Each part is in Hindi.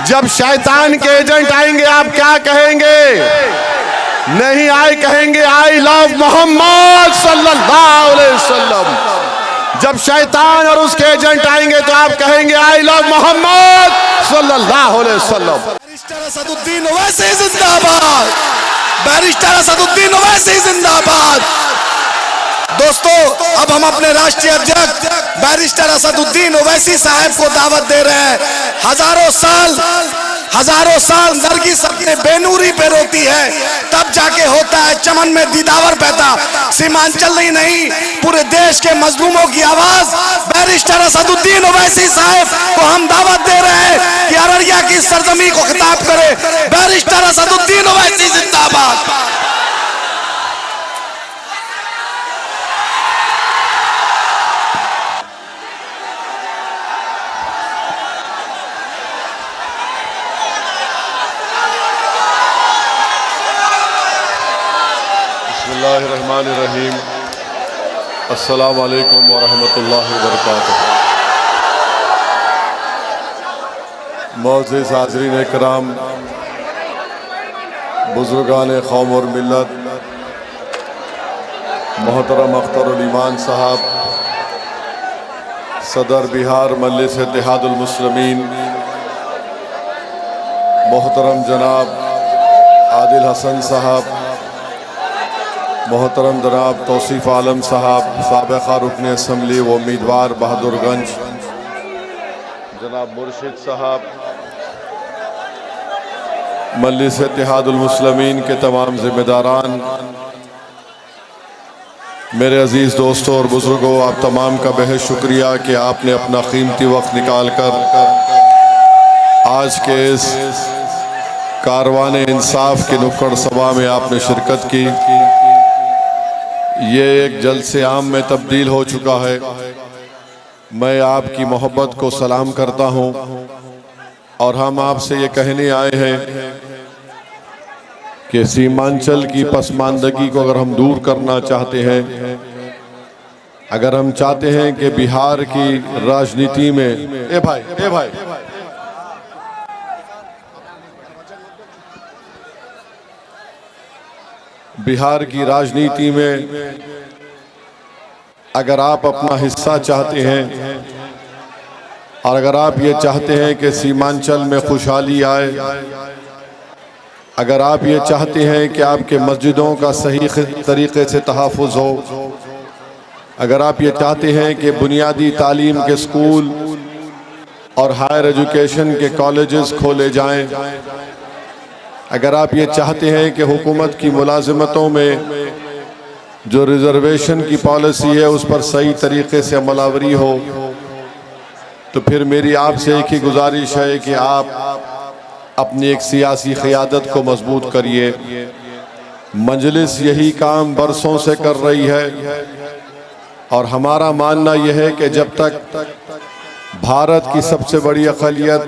जब शैतान के एजेंट आएंगे आप क्या कहेंगे? नहीं आए कहेंगे आई लव मोहम्मद सल्लल्लाहु अलैहि वसल्लम। जब शैतान और उसके एजेंट आएंगे तो आप कहेंगे आई लव मोहम्मद सल्लल्लाहु अलैहि वसल्लम। बैरिस्टर असदुद्दीन ओवैसी जिंदाबाद, बैरिस्टर असदुद्दीन ओवैसी जिंदाबाद। दोस्तों, अब हम अपने राष्ट्रीय अध्यक्ष बैरिस्टर असदुद्दीन ओवैसी साहब को दावत दे रहे हैं। हजारों साल नरगिस अपने बेनूरी पे रोती है, तब जाके होता है चमन में दीदावर पैदा। सीमांचल ही नहीं, पूरे देश के मजलूमों की आवाज बैरिस्टर असदुद्दीन ओवैसी साहब को हम दावत दे रहे हैं कि अररिया की सरजमी को खिताब करे। बैरिस्टर असदुद्दीन ओवैसी जिंदाबाद। बिस्मिल्लाहिर्रहमानिर्रहीम। अस्सलामु अलैकुम वरहमतुल्लाहि वबरकातुहू। मोअज़्ज़िज़ हाज़रीन इकराम, बुज़ुर्गान क़ौम और मिल्लत, मोहतरम अख्तरुल ईमान साहब, सदर बिहार मजलिस इत्तेहादुल मुस्लिमीन, मोहतरम जनाब आदिल हसन साहब, मोहतरम जनाब तौसीफ़ आलम साहब, साबिक़ा रुकन असम्बली व उम्मीदवार बहादुरगंज, जनाब मुर्शिद साहब, मजलिस इत्तेहादुल मुस्लिमीन के तमाम ज़िम्मेदारान, मेरे अज़ीज़ दोस्तों और बुज़ुर्गों, आप तमाम का बेहद शुक्रिया कि आपने अपना कीमती वक्त निकाल कर आज के इस कारवान इंसाफ की नुक्कड़ सभा में आपने शिरकत की। ये एक जलसे आम में तब्दील हो चुका है। मैं आपकी मोहब्बत को सलाम करता हूँ और हम आपसे ये कहने आए हैं कि सीमांचल की पसमानदगी को अगर हम दूर करना चाहते हैं, अगर हम चाहते हैं कि बिहार की राजनीति में ए भाई बिहार की राजनीति में अगर आप अपना हिस्सा चाहते हैं और अगर आप ये चाहते हैं कि सीमांचल में खुशहाली आए, अगर आप ये चाहते हैं कि आपके मस्जिदों का सही तरीके से तहफ़्फ़ुज़ हो, अगर आप ये चाहते हैं कि बुनियादी तालीम के स्कूल और हायर एजुकेशन के कॉलेजेस खोले जाएं, अगर आप ये चाहते हैं कि हुकूमत की मुलाजिमतों में जो रिजर्वेशन की पॉलिसी है उस पर सही तरीके से अमलावरी हो, तो फिर मेरी आपसे एक ही गुजारिश है कि आप अपनी एक सियासी क़ियादत को मजबूत करिए। मजलिस यही काम बरसों से कर रही है और हमारा मानना यह है कि जब तक भारत की सबसे बड़ी अक़लियत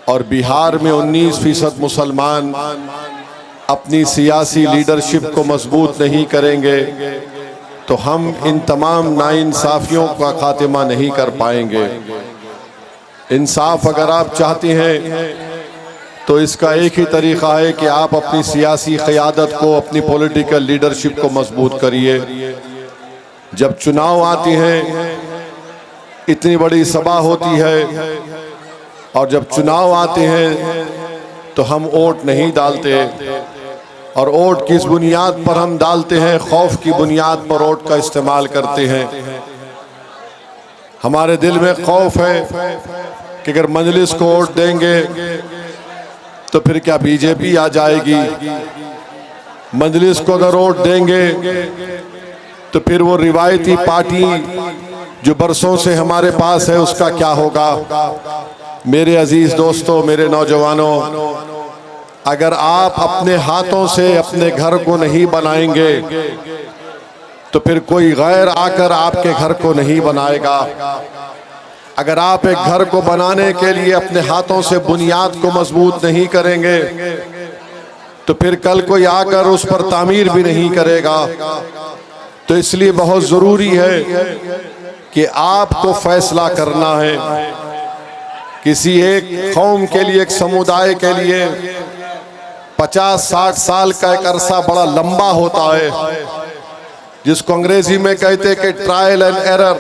और बिहार में 19% मुसलमान अपनी सियासी लीडरशिप को मजबूत नहीं करेंगे तो हम इन तमाम नाइंसाफ़ियों का खात्मा नहीं कर पाएंगे। इंसाफ अगर आप चाहते हैं तो इसका एक ही तरीक़ा है कि आप अपनी सियासी क़ियादत को, अपनी पॉलिटिकल लीडरशिप को मजबूत करिए। जब चुनाव आते हैं, इतनी बड़ी सभा होती है और जब चुनाव आते हैं तो हम वोट नहीं डालते, और वोट किस बुनियाद पर हम डालते हैं? खौफ की बुनियाद पर वोट का इस्तेमाल करते हैं। हमारे दिल में खौफ है कि अगर मजलिस को वोट देंगे तो फिर क्या बीजेपी आ जाएगी? मजलिस को अगर वोट देंगे तो फिर वो रिवायती पार्टी जो बरसों से हमारे पास है उसका क्या होगा? मेरे अजीज दोस्तों, मेरे नौजवानों, अगर आप अपने हाथों से अपने घर को नहीं बनाएंगे तो फिर कोई गैर आकर आपके घर को नहीं बनाएगा। अगर आप एक घर को बनाने के लिए अपने हाथों से बुनियाद को मजबूत नहीं करेंगे तो फिर कल कोई आकर उस पर तामीर भी नहीं करेगा। तो इसलिए बहुत ज़रूरी है कि आपको फैसला करना है किसी एक कौम के लिए, एक समुदाय के लिए 50-60 साल का एक अरसा बड़ा लंबा होता है, जिसको अंग्रेजी में कहते कि ट्रायल एंड एरर।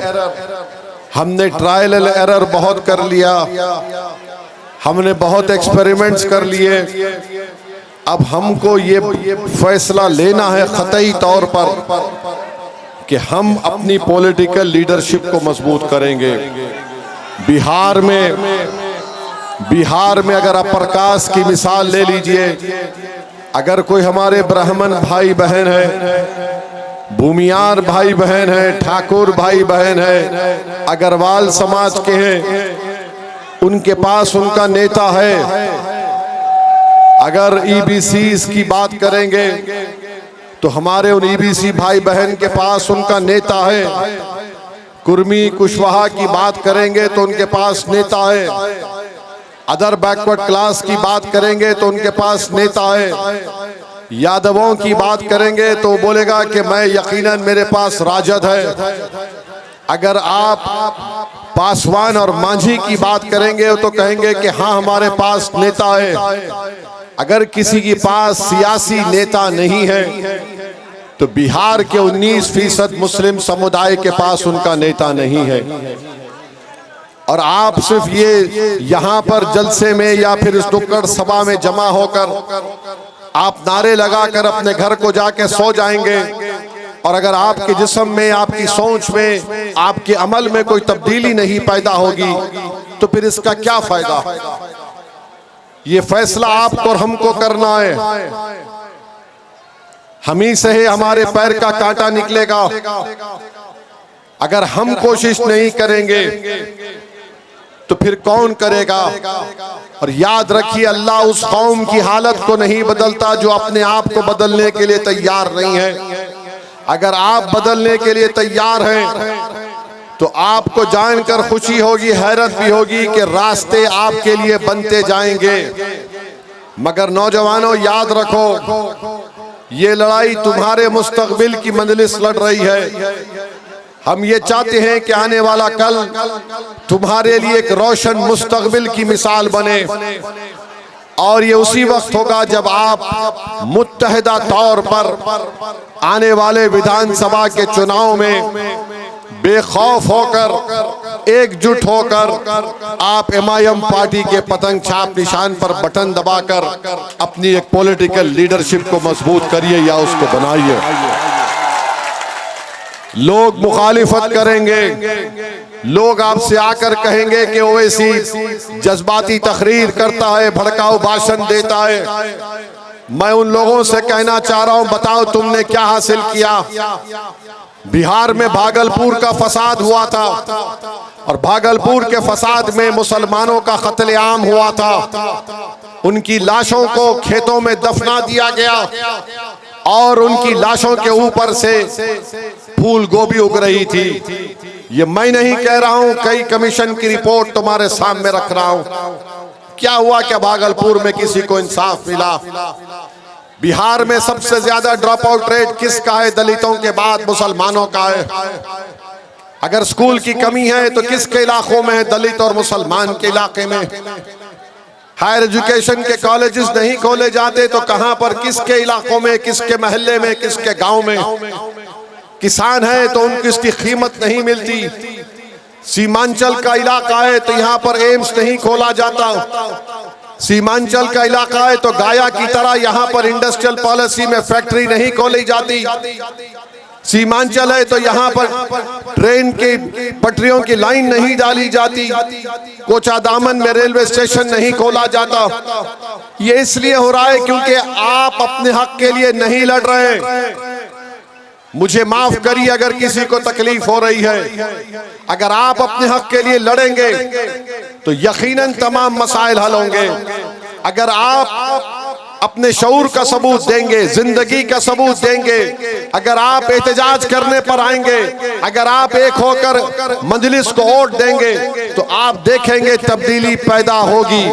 हमने ट्रायल एंड एरर बहुत कर लिया, हमने बहुत एक्सपेरिमेंट्स कर लिए। अब हमको ये फैसला लेना है क़तई तौर पर कि हम अपनी पॉलिटिकल लीडरशिप को मजबूत करेंगे। बिहार में अगर आप प्रकाश की मिसाल ले लीजिए, अगर कोई हमारे ब्राह्मण भाई बहन है, भूमियार भाई बहन है, ठाकुर भाई बहन है, अग्रवाल समाज के हैं, उनके पास उनका नेता है। अगर ईबीसीज की बात करेंगे तो हमारे उन ईबीसी भाई बहन के पास उनका नेता है। कुर्मी कुशवाहा की बात करेंगे तो उनके पास नेता है। अदर बैकवर्ड क्लास की बात करेंगे तो उनके पास नेता है। यादवों की बात करेंगे तो बोलेगा कि मैं यकीनन मेरे पास राजद है। अगर आप पासवान और मांझी की बात करेंगे तो कहेंगे कि हाँ हमारे पास नेता है। अगर किसी के पास सियासी नेता नहीं है तो बिहार के 19% मुस्लिम समुदाय के पास उनका नेता नहीं है। और आप सिर्फ ये यहाँ पर जलसे में या फिर इस नुक्कड़ सभा में जमा होकर आप नारे लगाकर अपने घर को जाके सो जाएंगे, और अगर आपके जिस्म में, आपकी सोच में, आपके अमल में कोई तब्दीली नहीं पैदा होगी तो फिर इसका क्या फायदा। ये फैसला आपको और हमको करना है। हम ही से हमारे पैर का कांटा निकलेगा। अगर हम कोशिश नहीं करेंगे तो फिर कौन करेगा। और याद रखिए, अल्लाह उस कौम की हालत को नहीं बदलता जो अपने आप को बदलने के लिए तैयार नहीं है। अगर आप बदलने के लिए तैयार हैं तो आपको जानकर खुशी होगी, हैरत भी होगी कि रास्ते आपके लिए बनते जाएंगे। मगर नौजवानों, याद रखो, ये लड़ाई तुम्हारे मुस्तकबिल की मंजलिस लड़ रही है। हम ये चाहते हैं कि आने वाला कल तुम्हारे लिए एक रोशन मुस्तकबिल की मिसाल बने, और ये उसी वक्त होगा जब आप मुत्तहिदा तौर पर आने वाले विधानसभा के चुनाव में बेखौफ होकर, एकजुट होकर आप एमआईएम पार्टी के पतंग छाप निशान पर बटन दबाकर अपनी एक पॉलिटिकल लीडरशिप को मजबूत करिए या उसको बनाइए। लोग मुखालिफत करेंगे, लोग आपसे आकर कहेंगे कि ओवैसी जज्बाती तकरीर करता है, भड़काऊ भाषण देता है। मैं उन लोगों से कहना चाह रहा हूं, बताओ तुमने क्या हासिल किया। बिहार में भागलपुर का फसाद हुआ था, और भागलपुर के फसाद में मुसलमानों का कत्लेआम हुआ था। उनकी लाशों को खेतों में दफना दिया गया, और उनकी लाशों के ऊपर से फूल गोभी उग रही थी। ये मैं नहीं कह रहा हूं, कई कमीशन की रिपोर्ट तुम्हारे सामने रख रहा हूं। क्या हुआ, क्या भागलपुर में किसी को इंसाफ मिला। बिहार में सबसे ज्यादा ड्रॉप आउट रेट किसका है, दलितों के बाद मुसलमानों का है। अगर स्कूल की कमी है तो किसके इलाकों में है, दलित और मुसलमान के इलाके में। हायर एजुकेशन के कॉलेजेस नहीं खोले जाते तो कहां पर, किसके इलाकों में, किसके महल्ले में, किसके गांव में। किसान है तो उनको इसकी कीमत नहीं मिलती। सीमांचल का इलाका है तो यहाँ पर एम्स नहीं खोला जाता। सीमांचल का इलाका है तो गाया की तरह यहाँ पर इंडस्ट्रियल पॉलिसी में फैक्ट्री नहीं खोली जाती। सीमांचल है तो यहाँ पर ट्रेन के पटरियों की लाइन नहीं डाली जाती। कोचादामन में रेलवे स्टेशन नहीं खोला जाता। ये इसलिए हो रहा है क्योंकि आप अपने हक के लिए नहीं लड़ रहे। मुझे माफ करिए अगर किसी को तकलीफ हो रही है। अगर आप अपने हक के लिए लड़ेंगे तो यकीनन तमाम मसाइल हल होंगे। अगर आप अपने शऊर का सबूत देंगे, जिंदगी का सबूत देंगे, अगर आप एहतजाज करने पर आएंगे, अगर आप एक होकर मजलिस को वोट देंगे तो आप देखेंगे तब्दीली पैदा होगी।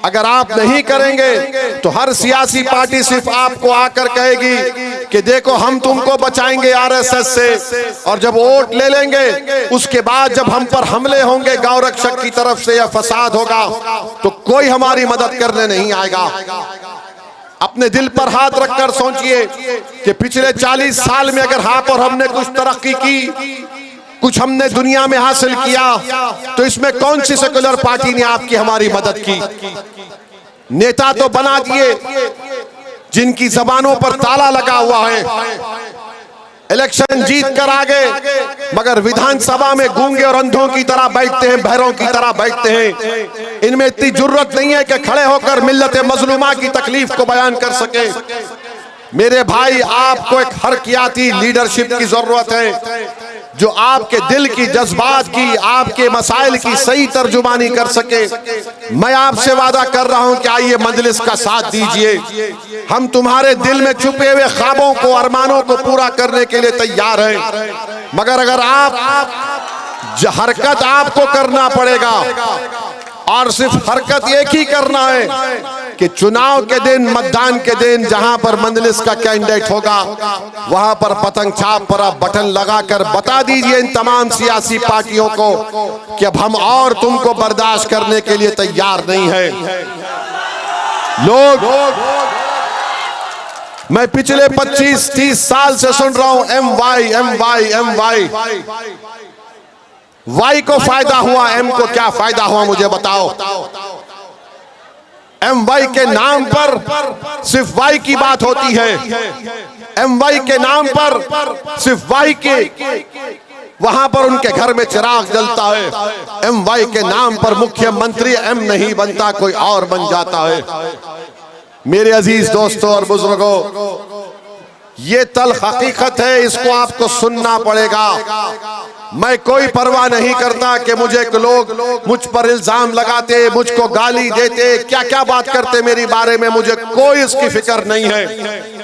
अगर आप नहीं करेंगे तो हर सियासी पार्टी सिर्फ आपको आकर कहेगी कि देखो हम तुमको बचाएंगे आरएसएस से, और जब वोट ले लेंगे उसके बाद जब हम पर हमले होंगे गौरक्षक की तरफ से या फसाद होगा तो कोई हमारी मदद करने नहीं आएगा। अपने दिल पर हाथ रखकर सोचिए कि पिछले 40 साल में अगर हाँ पर हमने कुछ तरक्की की, कुछ हमने दुनिया में हासिल किया, तो इसमें कौन सी सेकुलर पार्टी ने आपकी हमारी मदद की? नेता तो बना दिए जिनकी जबानों पर ताला लगा हुआ है, इलेक्शन जीत कर आ गए मगर विधानसभा में गूंगे और अंधों की तरह बैठते हैं, बहरों की तरह बैठते हैं। इनमें इतनी जरूरत नहीं है कि खड़े होकर मिल्लत मजलूमा की तकलीफ को बयान कर सके। मेरे भाई, आपको एक हरकियाती लीडरशिप की जरूरत है जो आपके दिल की, जज्बात की, आपके मसाइल की सही तर्जुमानी कर सके। मैं आपसे वादा कर रहा हूं कि आइए मजलिस का साथ दीजिए, हम तुम्हारे दिल में छुपे हुए ख्वाबों को, अरमानों को पूरा करने के लिए तैयार हैं। मगर अगर हरकत आपको करना पड़ेगा, और सिर्फ हरकत एक ही करना है कि चुनाव के दिन, मतदान के दिन जहां पर मजलिस का कैंडिडेट होगा वहां पर पतंग छाप पर आप बटन लगाकर बता दीजिए इन तमाम सियासी पार्टियों को कि अब हम और तुमको बर्दाश्त करने के लिए तैयार नहीं है। लोग, मैं पिछले 25-30 साल से सुन रहा हूं MY वाई को फायदा हुआ, एम को क्या फायदा हुआ मुझे बताओ। MY के नाम पर सिर्फ वाई की बात होती है, MY के नाम पर सिर्फ वाई के वहां पर उनके घर में चिराग जलता है। MY के नाम पर मुख्यमंत्री एम नहीं बनता, कोई और बन जाता है। मेरे अजीज दोस्तों और बुजुर्गों, ये तल्ख हकीकत है, इसको आपको सुनना पड़ेगा। मैं कोई परवाह नहीं करता कि मुझे लोग मुझ पर इल्जाम लगाते, मुझको गाली देते, क्या क्या बात करते मेरे बारे में, मुझे कोई इसकी फिक्र नहीं है,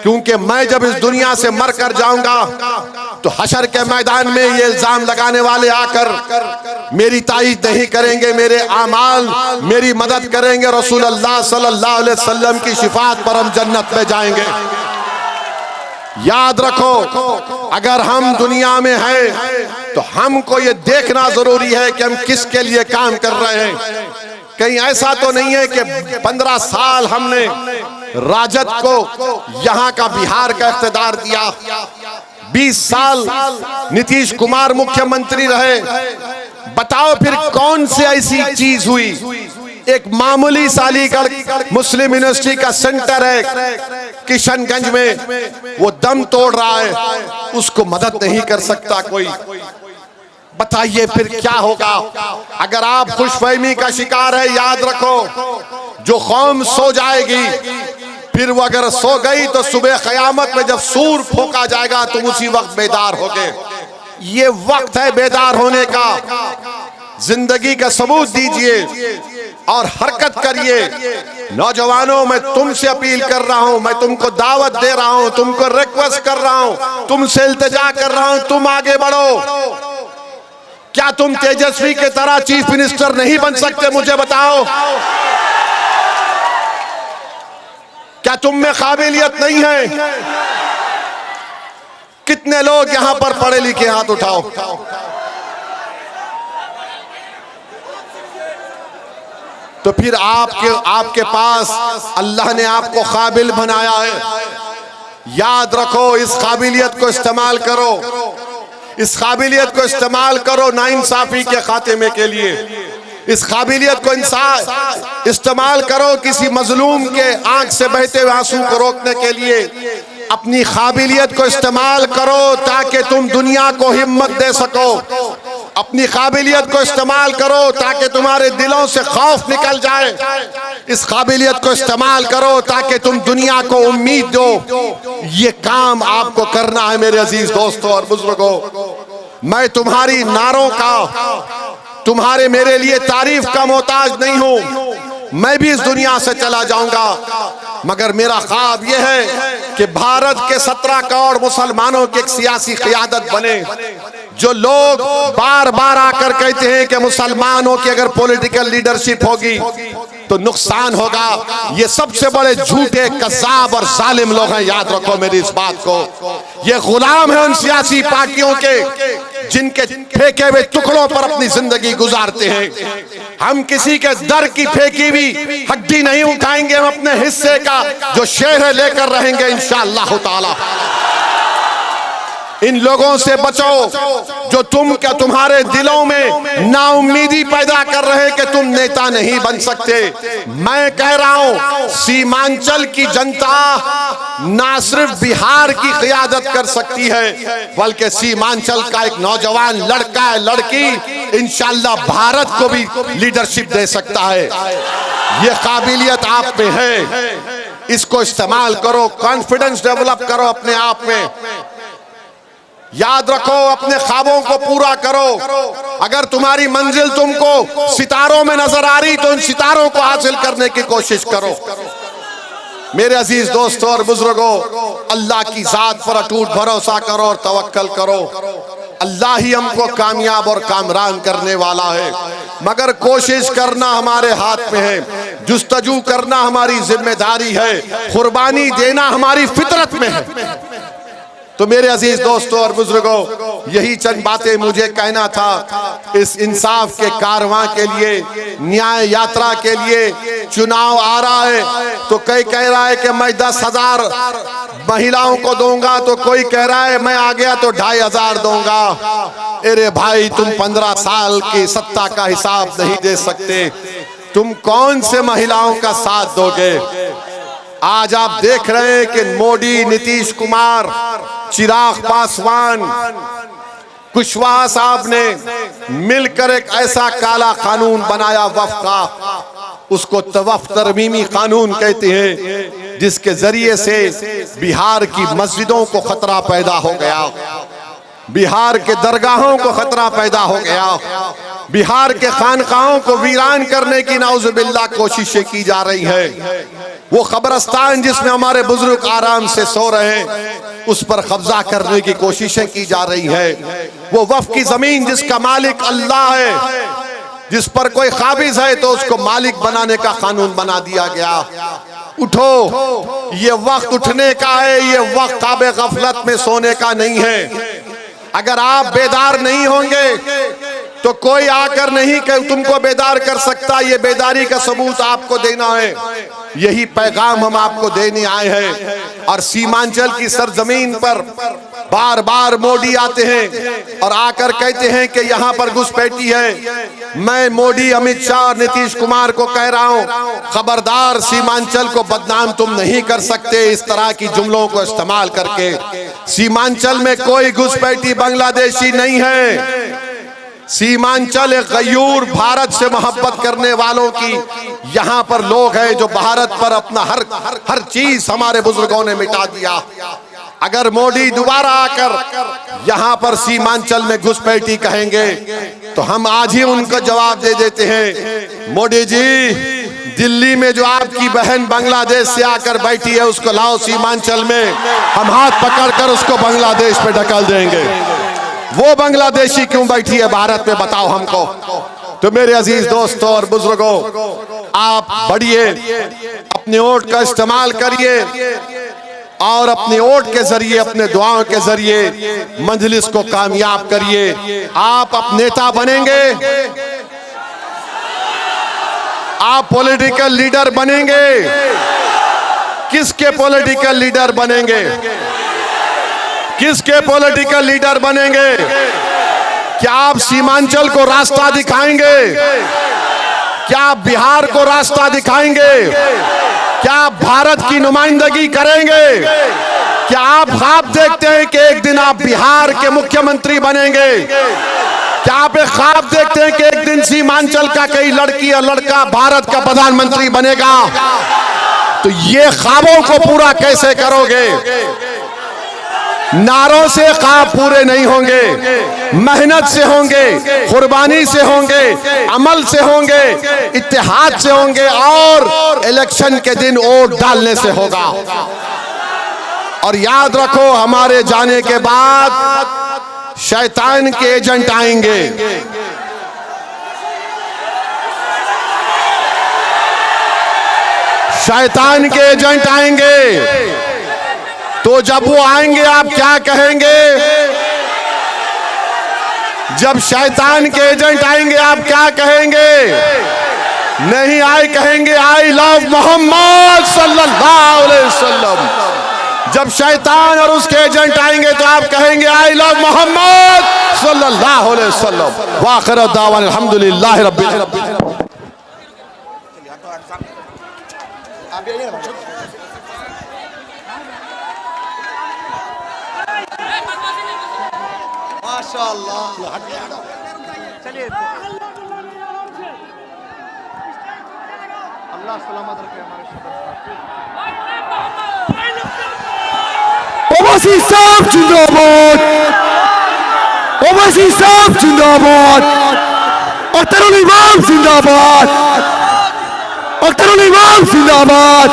क्योंकि मैं जब इस दुनिया से मर कर जाऊंगा तो हशर के मैदान में ये इल्जाम लगाने वाले आकर मेरी ताईद नहीं करेंगे, मेरे आमाल मेरी मदद करेंगे। रसूल अल्लाह सल्लल्लाहु अलैहि वसल्लम की शिफात पर हम जन्नत में जाएंगे। याद रखो, अगर हम दुनिया में हैं तो हमको ये देखना जरूरी है कि हम किसके लिए काम कर रहे हैं। कहीं ऐसा तो नहीं है कि 15 साल हमने राजद को यहाँ का बिहार का इख्तिदार दिया, 20 साल नीतीश कुमार मुख्यमंत्री रहे, बताओ फिर कौन सी ऐसी चीज हुई? एक मामूली सालीगढ़ मुस्लिम यूनिवर्सिटी का सेंटर है किशनगंज में, वो दम तोड़ रहा है, उसको मदद नहीं कर सकता कोई। बताइए फिर क्या होगा? अगर आप खुशफहमी का शिकार है, याद रखो जो कौम सो जाएगी फिर वो अगर सो गई तो सुबह क़यामत में जब सूर फूंका जाएगा तुम उसी वक्त बेदार होगे। ये वक्त है बेदार होने का। जिंदगी का सबूत दीजिए और हरकत करिए। नौजवानों, मैं तुमसे अपील कर रहा हूं, मैं तुमको दावत दे रहा हूं, तुमको रिक्वेस्ट कर रहा हूं, तुमसे इल्तिजा कर रहा हूं, तुम आगे बढ़ो। क्या तुम तेजस्वी के तरह चीफ मिनिस्टर नहीं बन सकते? मुझे बताओ, क्या तुम में काबिलियत नहीं है? कितने लोग यहां पर पढ़े लिखे? हाथ उठाओ। तो फिर आपके पास अल्लाह ने आपको काबिल बनाया है। याद रखो, इस काबिलियत को इस्तेमाल करो, इस काबिलियत को इस्तेमाल करो नाइंसाफी के खात्मे के लिए। इस काबिलियत को इस्तेमाल करो किसी मजलूम के आंख से बहते हुए आंसू को रोकने के लिए। अपनी काबिलियत को इस्तेमाल करो ताकि तुम दुनिया को हिम्मत दे सको। अपनी काबिलियत को इस्तेमाल करो ताकि तुम्हारे दिलों से खौफ निकल जाए। इस काबिलियत को इस्तेमाल करो ताकि तुम दुनिया को उम्मीद दो। ये काम आपको करना है मेरे अजीज दोस्तों और बुजुर्गों। मैं तुम्हारी नारों का, तुम्हारे मेरे लिए तारीफ का मोहताज नहीं हूं। मैं भी इस दुनिया से चला जाऊंगा, मगर मेरा ख्वाब यह है कि भारत के 17 करोड़ मुसलमानों की एक सियासी क़यादत बने। जो लोग बार बार आकर कहते हैं कि मुसलमानों की अगर पॉलिटिकल लीडरशिप होगी तो नुकसान होगा। ये सबसे बड़े झूठे कज़्ज़ाब और जालिम लोग हैं, याद रखो मेरी इस बात को। ये गुलाम है उन सियासी पार्टियों के जिनके फेंके हुए टुकड़ों पर अपनी जिंदगी गुजारते हैं। हम किसी के दर की फेंकी हुई हड्डी नहीं उठाएंगे, हम अपने हिस्से का जो शेर है लेकर रहेंगे इंशाअल्लाह ताला। इन लोगों से बचो जो तुम्हारे दिलों में नाउम्मीदी पैदा कर रहे हैं कि तुम नेता नहीं बन सकते। मैं कह रहा हूं सीमांचल की जनता ना सिर्फ बिहार की क़ियादत कर सकती है बल्कि सीमांचल का एक नौजवान लड़का है, लड़की इंशाअल्लाह भारत को भी लीडरशिप दे सकता है। ये काबिलियत आप में है, इसको इस्तेमाल करो, कॉन्फिडेंस डेवलप करो अपने आप में। याद रखो अपने ख्वाबों को पूरा करो। अगर तुम्हारी मंजिल तुमको सितारों में नजर आ रही तो उन सितारों को हासिल करने की कोशिश करो। मेरे अजीज दोस्तों और बुजुर्गों, अल्लाह की जात पर अटूट भरोसा करो और तवक्कल करो। अल्लाह ही हमको कामयाब और कामरान करने वाला है, मगर कोशिश करना हमारे हाथ में है, जुस्तजू करना हमारी जिम्मेदारी है, कुर्बानी देना हमारी फितरत में है। तो मेरे अजीज दोस्तों और बुजुर्गों, यही चंद बातें मुझे कहना था। इस इंसाफ के कारवां के लिए, न्याय यात्रा के लिए चुनाव आ रहा है तो कोई कह रहा है कि मैं 10,000 महिलाओं को दूंगा, तो कोई कह रहा है मैं आ गया तो 2,500 दूंगा। अरे भाई, तुम 15 साल की सत्ता का हिसाब नहीं दे सकते, तुम कौन से महिलाओं का साथ दोगे? आज आप देख रहे हैं कि मोदी, नीतीश कुमार, चिराग पासवान, कुशवाहा साहब ने मिलकर एक ऐसा काला कानून बनाया वक्फ का, उसको वक्फ तरमीमी कानून कहते हैं, जिसके जरिए से बिहार की मस्जिदों को खतरा पैदा हो गया, बिहार के दरगाहों को खतरा पैदा हो गया, बिहार के खानकाहों को वीरान करने की नाउजुबिल्लाह कोशिशें की जा रही है। वो कब्रिस्तान जिसमें हमारे बुजुर्ग आराम से सो रहे हैं उस पर कब्जा करने की कोशिशें की जा रही है। वो वक्फ की जमीन जिसका मालिक अल्लाह है, जिस पर कोई काबिज है तो उसको मालिक बनाने का कानून बना दिया गया। उठो, ये वक्त उठने का है, ये वक्त काबे गफलत में सोने का नहीं है। अगर आप बेदार नहीं होंगे तो कोई आकर नहीं तुमको बेदार कर सकता। ये बेदारी का सबूत आपको देना है, यही पैगाम हम आपको देने आए हैं। और सीमांचल की सरजमीन पर बार बार मोदी आते हैं और आकर कहते हैं कि यहाँ पर घुसपैठी है। मैं मोदी, अमित शाह और नीतीश कुमार को कह रहा हूँ, खबरदार, सीमांचल को बदनाम तुम नहीं कर सकते इस तरह की जुमलों को इस्तेमाल करके। सीमांचल में कोई घुसपैठी बांग्लादेशी नहीं है। सीमांचल एक गयूर, भारत से मोहब्बत करने वालों की यहाँ पर लोग हैं जो भारत पर अपना हर चीज हमारे बुजुर्गों ने मिटा दिया। अगर मोदी दोबारा आकर यहाँ पर सीमांचल में घुसपैठी कहेंगे तो हम आज ही उनको जवाब दे देते हैं, मोदी जी, दिल्ली में जो आपकी बहन बांग्लादेश से आकर बैठी है उसको लाओ सीमांचल में, हम हाथ पकड़कर उसको बांग्लादेश पे ढकल देंगे। वो बांग्लादेशी क्यों बैठी है भारत में, बताओ हमको। तो मेरे अजीज दोस्तों और बुजुर्गों, आप बढ़िए, अपने वोट का इस्तेमाल करिए और अपने वोट के जरिए, अपने दुआओं के जरिए मजलिस को कामयाब करिए। आप अब नेता बनेंगे, आप पॉलिटिकल लीडर बनेंगे। किसके पॉलिटिकल लीडर बनेंगे? किसके पॉलिटिकल लीडर बनेंगे? क्या आप सीमांचल को रास्ता दिखाएंगे? क्या आप बिहार को रास्ता दिखाएंगे? क्या आप भारत की नुमाइंदगी करेंगे? क्या आप ख्वाब देखते हैं कि एक दिन आप बिहार के मुख्यमंत्री बनेंगे? क्या आप एक ख्वाब देखते हैं कि एक दिन सीमांचल का कोई लड़की या लड़का भारत का प्रधानमंत्री बनेगा? तो ये ख्वाबों को पूरा कैसे करोगे? नारों से ख्वाब पूरे नहीं होंगे, मेहनत से होंगे, कुर्बानी से होंगे, अमल से होंगे, इत्तेहाद से होंगे और इलेक्शन के दिन वोट डालने से होगा। और याद रखो, हमारे जाने के बाद शैतान के एजेंट आएंगे। शैतान के एजेंट आएंगे, तो जब वो आएंगे आप क्या कहेंगे? जब शैतान के एजेंट आएंगे आप क्या कहेंगे? नहीं आए कहेंगे आई लव मोहम्मद सल्लल्लाहु अलैहि वसल्लम। जब शैतान और उसके एजेंट आएंगे तो आप कहेंगे आई लव मोहम्मद सल्लल्लाहु अलैहि वसल्लम। वाखिर दावाना अल्हम्दुलिल्लाहि रब्बिल आलमीन। माशाअल्लाह। चलिए अल्लाह सलामत रखे हमारे ओवैसी साहब जिंदाबाद, ओवैसी साहब जिंदाबाद, अख्तरुल इमाम जिंदाबाद, अख्तरुल इमाम जिंदाबाद,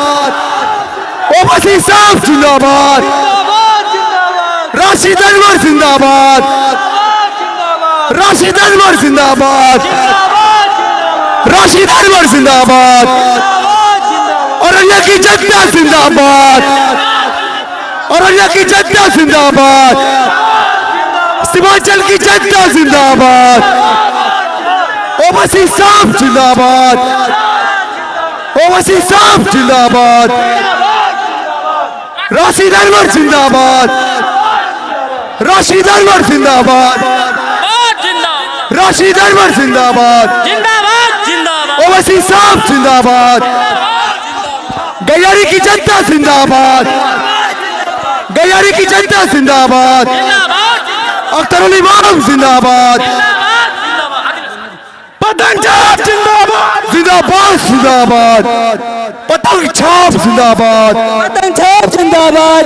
ओवैसी साहब जिंदाबाद, राशिद अनवर जिंदाबाद, राशिद अनवर जिंदाबाद, राशिद अनवर जिंदाबाद, औरैया की जनता जिंदाबाद, औरैया की जनता जिंदाबाद, सीमांचल की जनता जिंदाबाद, ओवैसी साहब जिंदाबाद, ओवैसी साहब जिंदाबाद, राशिद अनवर जिंदाबाद, राशिद अनवर जिंदाबाद, राशिद अनवर जिंदाबाद, ओवैसी साहब जिंदाबाद, गैयारी की जनता जिंदाबाद, गैयारी की जनता जिंदाबाद, अख्तरुल इमाम जिंदाबाद, पतंग छाप जिंदाबाद, जिंदाबाद जिंदाबाद, पतंग छाप जिंदाबाद, पतंग छाप जिंदाबाद।